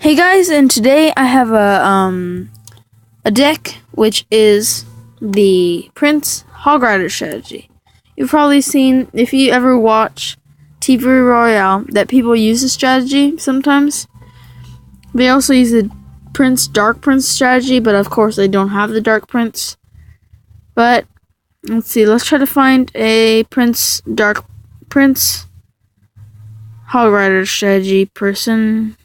Hey guys, and today I have a deck which is the Prince Hog Rider strategy. You've probably seen, if you ever watch TV Royale, that people use this strategy sometimes. They also use the Dark Prince strategy, but of course they don't have the Dark Prince. But let's see, let's try to find a Dark Prince Hog Rider strategy person.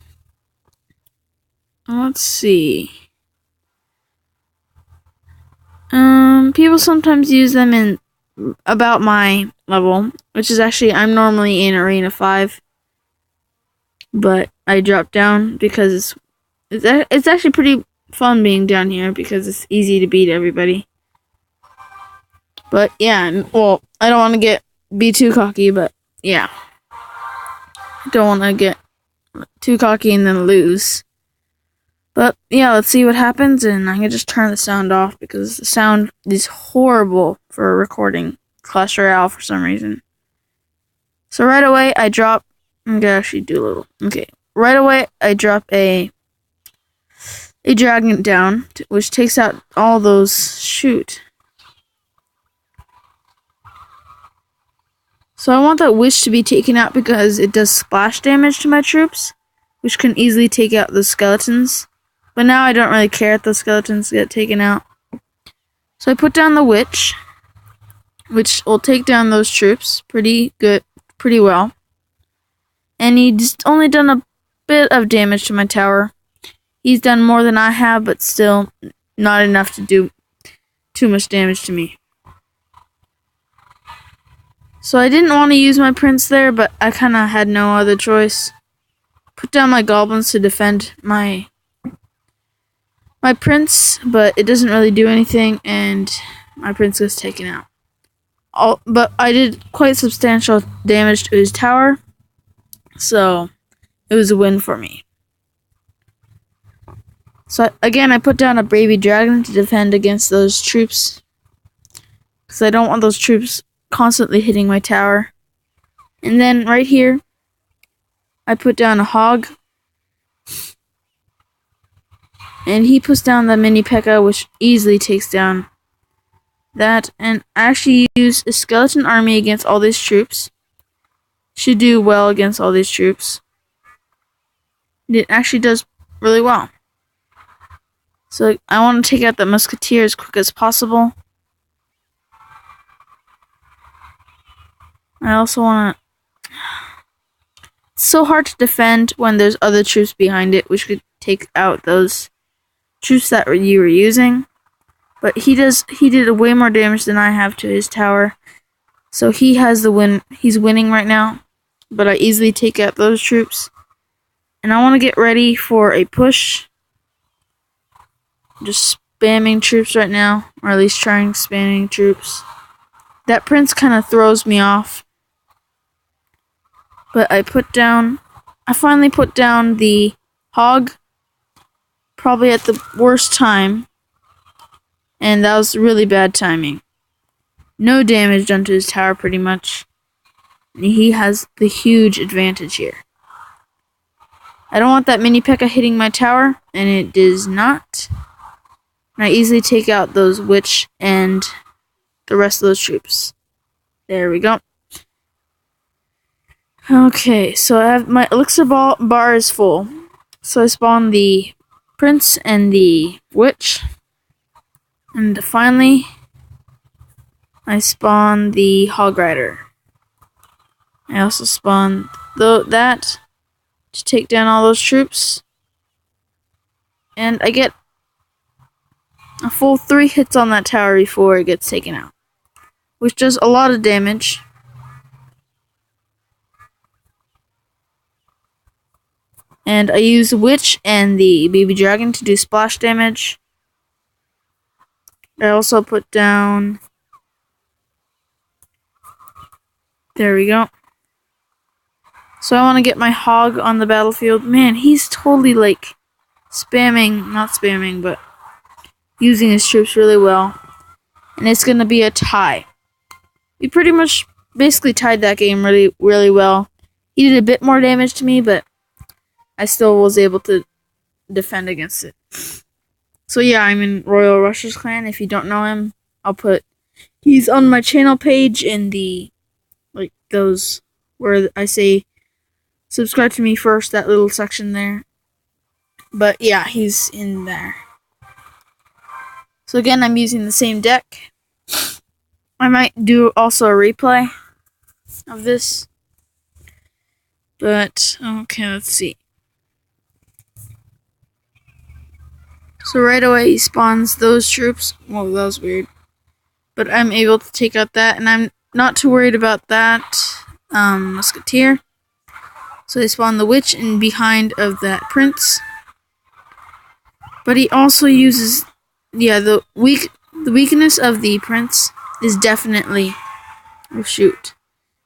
Let's see. People sometimes use them in about my level, which is actually, I'm normally in Arena 5, but I dropped down because it's actually pretty fun being down here because it's easy to beat everybody. But yeah, well, I don't want to be too cocky, but yeah, I don't want to get too cocky and then lose. But yeah, let's see what happens, and I can just turn the sound off because the sound is horrible for recording Clash Royale for some reason. So right away, I'm gonna actually do a little. Okay, right away, I drop a dragon down, which takes out all those. Shoot. So I want that witch to be taken out because it does splash damage to my troops, which can easily take out the skeletons. But now I don't really care if the skeletons get taken out. So I put down the witch, which will take down those troops pretty well. And he's only done a bit of damage to my tower. He's done more than I have, but still not enough to do too much damage to me. So I didn't want to use my prince there, but I kind of had no other choice. Put down my goblins to defend my prince, but it doesn't really do anything, and my prince was taken out. But I did quite substantial damage to his tower, so it was a win for me. So again, I put down a baby dragon to defend against those troops, because I don't want those troops constantly hitting my tower. And then right here, I put down a hog, and he puts down the mini P.E.K.K.A, which easily takes down that. And I actually use a skeleton army against all these troops. Should do well against all these troops. It actually does really well. So I want to take out the musketeer as quick as possible. I also want to... It's so hard to defend when there's other troops behind it, which could take out those troops that you were using. But he did way more damage than I have to his tower. So he has the win. He's winning right now. But I easily take out those troops. And I want to get ready for a push. Just spamming troops right now. Or at least trying spamming troops. That prince kind of throws me off. But I finally put down the hog. Probably at the worst time. And that was really bad timing. No damage done to his tower pretty much. And he has the huge advantage here. I don't want that mini P.E.K.K.A hitting my tower, and it does not. And I easily take out those witch and the rest of those troops. There we go. Okay, so I have my elixir bar is full. So I spawn the prince and the witch. And finally, I spawn the hog rider. I also spawn that to take down all those troops. And I get a full 3 hits on that tower before it gets taken out, which does a lot of damage. And I use the witch and the baby dragon to do splash damage. I also put down... There we go. So I want to get my hog on the battlefield. Man, he's totally like not spamming, but using his troops really well. And it's going to be a tie. We pretty much basically tied that game really, really well. He did a bit more damage to me, but I still was able to defend against it. So yeah, I'm in Royal Rushers clan. If you don't know him, he's on my channel page in the, like, those where I say subscribe to me first, that little section there. But yeah, he's in there. So again, I'm using the same deck. I might do also a replay of this. But, okay, let's see. So right away he spawns those troops. Whoa, that was weird. But I'm able to take out that, and I'm not too worried about that musketeer. So they spawn the witch in behind of that prince. But he also uses, yeah, the weakness of the prince is definitely,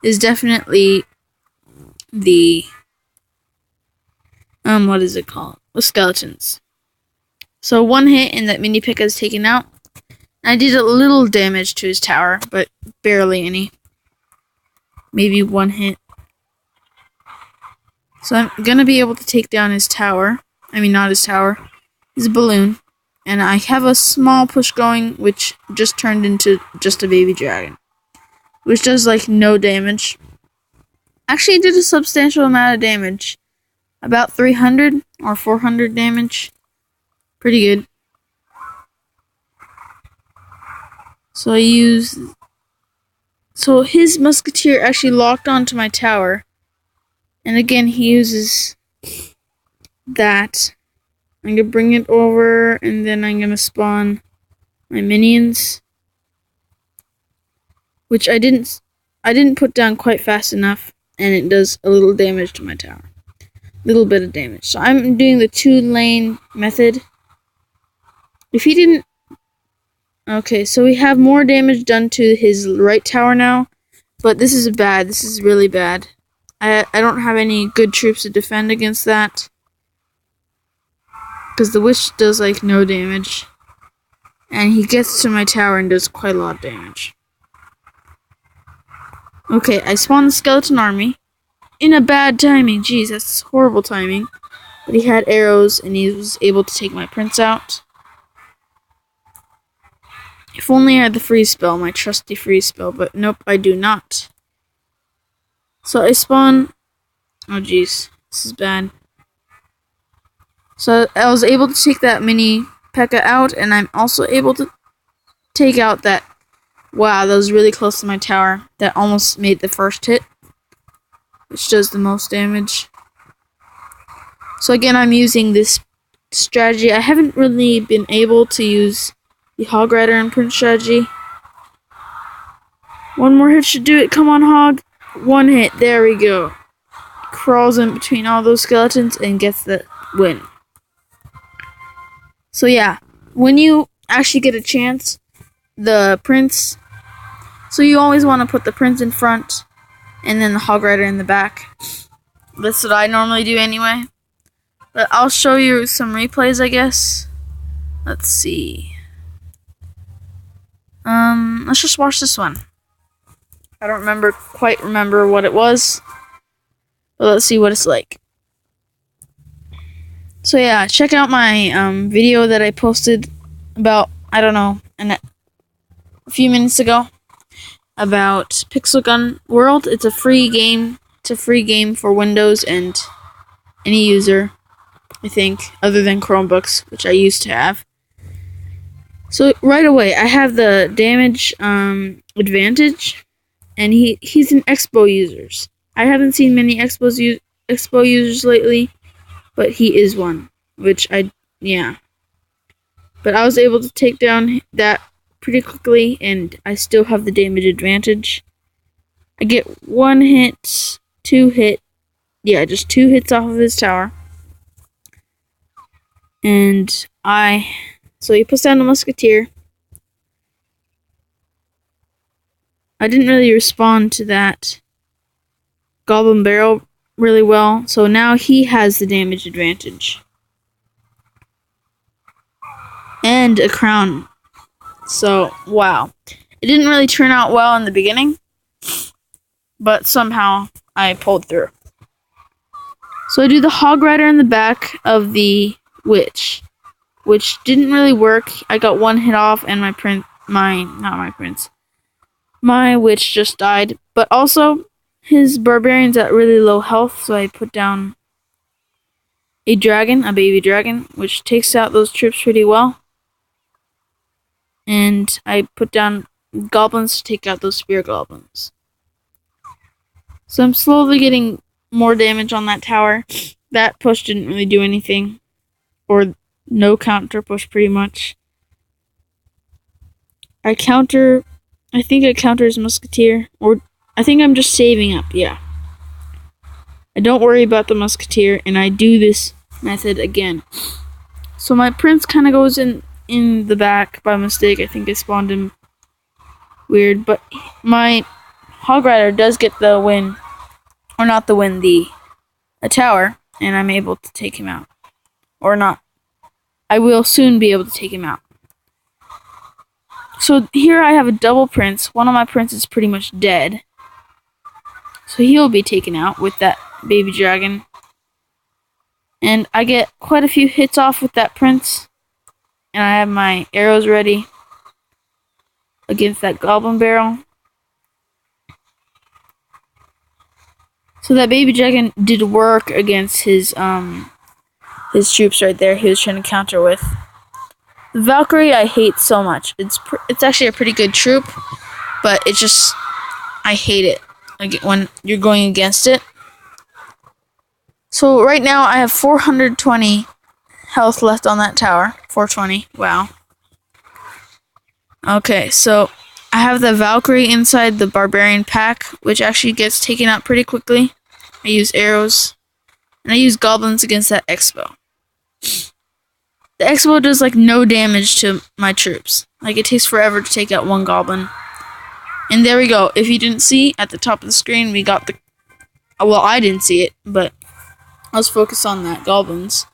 is definitely the, what is it called? The skeletons. So one hit and that mini P.E.K.K.A is taken out. I did a little damage to his tower, but barely any. Maybe one hit. So I'm gonna be able to take down his tower. I mean, not his tower. His balloon. And I have a small push going, which just turned into just a baby dragon. Which does, like, no damage. Actually, it did a substantial amount of damage. About 300 or 400 damage. Pretty good. So so his musketeer actually locked onto my tower. And again, he uses that. I'm gonna bring it over, and then I'm gonna spawn my minions. Which I didn't put down quite fast enough, and it does a little damage to my tower. Little bit of damage. So I'm doing the 2-lane method. If he didn't... Okay, so we have more damage done to his right tower now. But this is bad. This is really bad. I don't have any good troops to defend against that. Because the witch does, like, no damage. And he gets to my tower and does quite a lot of damage. Okay, I spawned the skeleton army. In a bad timing. Jeez, that's horrible timing. But he had arrows and he was able to take my prince out. If only I had the freeze spell, my trusty freeze spell, but nope, I do not. So I spawn... Oh jeez, this is bad. So I was able to take that mini P.E.K.K.A out, and I'm also able to take out that... Wow, that was really close to my tower. That almost made the first hit, which does the most damage. So again, I'm using this strategy. I haven't really been able to use the Hog Rider and Prince strategy. One more hit should do it. Come on, Hog. One hit. There we go. Crawls in between all those skeletons and gets the win. So yeah, when you actually get a chance, the Prince... So you always want to put the Prince in front and then the Hog Rider in the back. That's what I normally do anyway. But I'll show you some replays, I guess. Let's see. Let's just watch this one. I don't quite remember what it was. But let's see what it's like. So yeah, check out my video that I posted about, I don't know, a few minutes ago. About Pixel Gun World. It's a free game. It's a free game for Windows and any user, I think, other than Chromebooks, which I used to have. So right away, I have the damage advantage, and he's an Expo users. I haven't seen many Expo users lately, but he is one, which yeah. But I was able to take down that pretty quickly, and I still have the damage advantage. I get 1 hit, 2 hit, yeah, just 2 hits off of his tower. And so he puts down the musketeer. I didn't really respond to that goblin barrel really well, so now he has the damage advantage. And a crown. So, wow. It didn't really turn out well in the beginning, but somehow I pulled through. So I do the Hog Rider in the back of the witch, which didn't really work. I got one hit off, and my witch just died. But also, his barbarian's at really low health, so I put down a baby dragon, which takes out those troops pretty well. And I put down goblins to take out those spear goblins. So I'm slowly getting more damage on that tower. That push didn't really do anything. Or no counter push, pretty much. I think I counter his musketeer. Or I think I'm just saving up, yeah. I don't worry about the musketeer, and I do this method again. So my prince kind of goes in the back by mistake. I think I spawned him weird, but my Hog Rider does get the win. Or not the win, a tower, and I'm able to take him out. Or not. I will soon be able to take him out. So here I have a double prince. One of my princes is pretty much dead. So he'll be taken out with that baby dragon. And I get quite a few hits off with that prince. And I have my arrows ready against that goblin barrel. So that baby dragon did work against his troops right there. He was trying to counter with. The Valkyrie I hate so much. It's actually a pretty good troop, but it just, I hate it when you're going against it. So right now I have 420 health left on that tower. 420. Wow. Okay, so I have the Valkyrie inside the barbarian pack, which actually gets taken out pretty quickly. I use arrows, and I use goblins against that X-Bow. The X-Bow does like no damage to my troops. Like, it takes forever to take out one goblin. And there we go. If you didn't see, at the top of the screen, we got the... Well, I didn't see it, but I was focused on that goblins.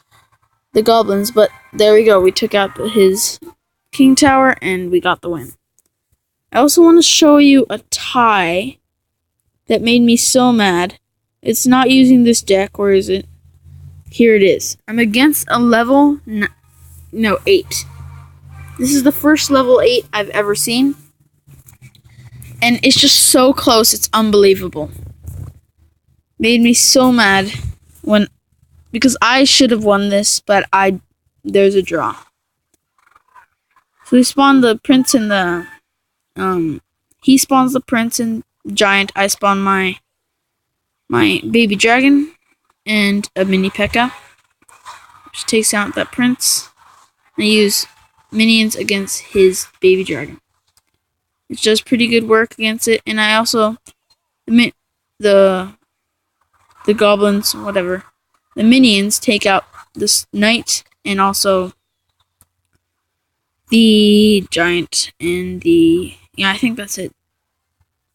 The goblins, but there we go. We took out his king tower, and we got the win. I also want to show you a tie that made me so mad. It's not using this deck. Where is it? Here it is. I'm against a level 8. This is the first level 8 I've ever seen. And it's just so close, it's unbelievable. Made me so mad because I should have won this, but there's a draw. So we spawned the prince in the he spawns the prince and giant. I spawn my baby dragon and a mini P.E.K.K.A. which takes out that prince. I use minions against his baby dragon. It does pretty good work against it, and I also the goblins, whatever. The minions take out this knight and also the giant and I think that's it.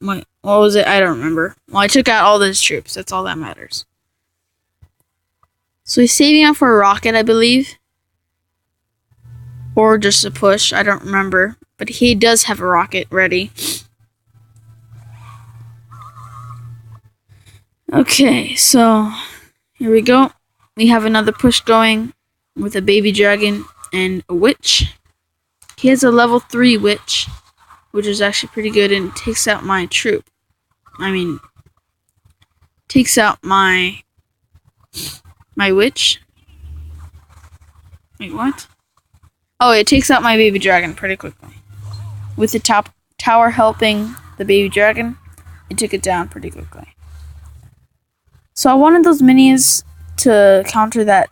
What was it? I don't remember. Well, I took out all those troops. That's all that matters. So he's saving up for a rocket, I believe. Or just a push. I don't remember. But he does have a rocket ready. Okay, so here we go. We have another push going with a baby dragon and a witch. He has a level 3 witch, which is actually pretty good, and takes out my troop. Takes out my witch. Wait, what? Oh, it takes out my baby dragon pretty quickly. With the top tower helping the baby dragon, it took it down pretty quickly. So I wanted those minis to counter that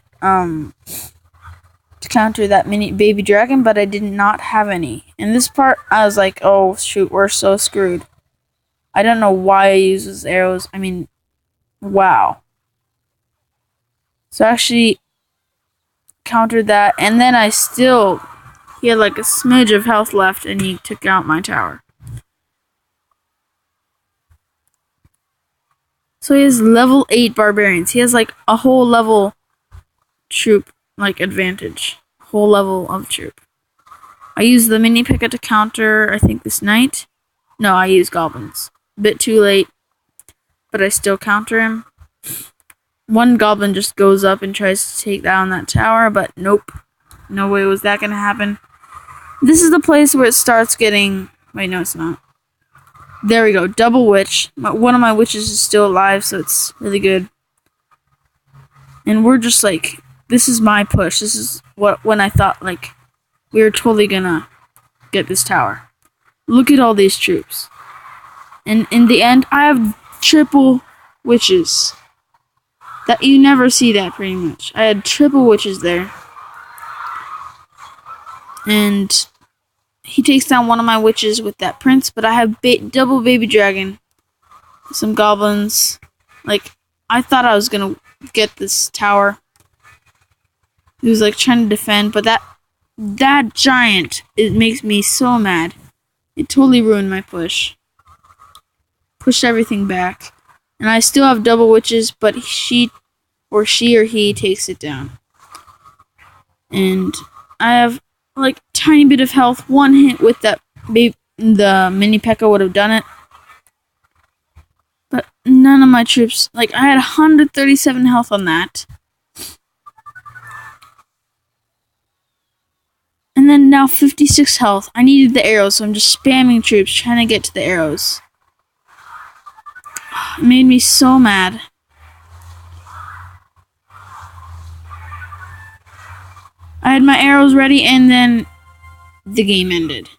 mini baby dragon, but I did not have any. In this part, I was like, oh shoot, we're so screwed. I don't know why I use those arrows. Wow. So I actually countered that, and then he had like a smidge of health left, and he took out my tower. So he has level 8 barbarians. He has like a whole level troop, like advantage. Whole level of troop. I use the mini P.E.K.K.A. to counter, I think, this knight. No, I use goblins. A bit too late, but I still counter him. one goblin just goes up and tries to take down that tower, but nope. No way was that gonna happen. This is the place where it starts getting... Wait, no, it's not. There we go. Double witch. One of my witches is still alive, so it's really good. And we're just like... This is my push. This is when I thought, like, we were totally gonna get this tower. Look at all these troops. And in the end, I have triple witches. That you never see that, pretty much. I had triple witches there. And he takes down one of my witches with that prince, but I have double baby dragon. Some goblins. Like, I thought I was gonna get this tower. He was like trying to defend, but that giant, it makes me so mad. It totally ruined my push. Pushed everything back. And I still have double witches, but she or he takes it down. And I have like tiny bit of health. One hit with that the mini P.E.K.K.A would have done it. But none of my troops, like I had 137 health on that. And then now 56 health. I needed the arrows, so I'm just spamming troops, trying to get to the arrows. It made me so mad. I had my arrows ready, and then the game ended.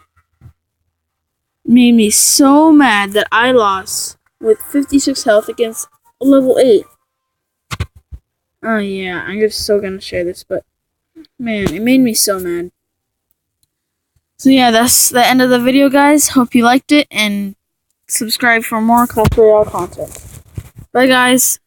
It made me so mad that I lost with 56 health against level 8. Oh yeah, I'm just so gonna share this, but man, it made me so mad. So yeah, that's the end of the video, guys. Hope you liked it, and subscribe for more Clash Royale content. Bye, guys.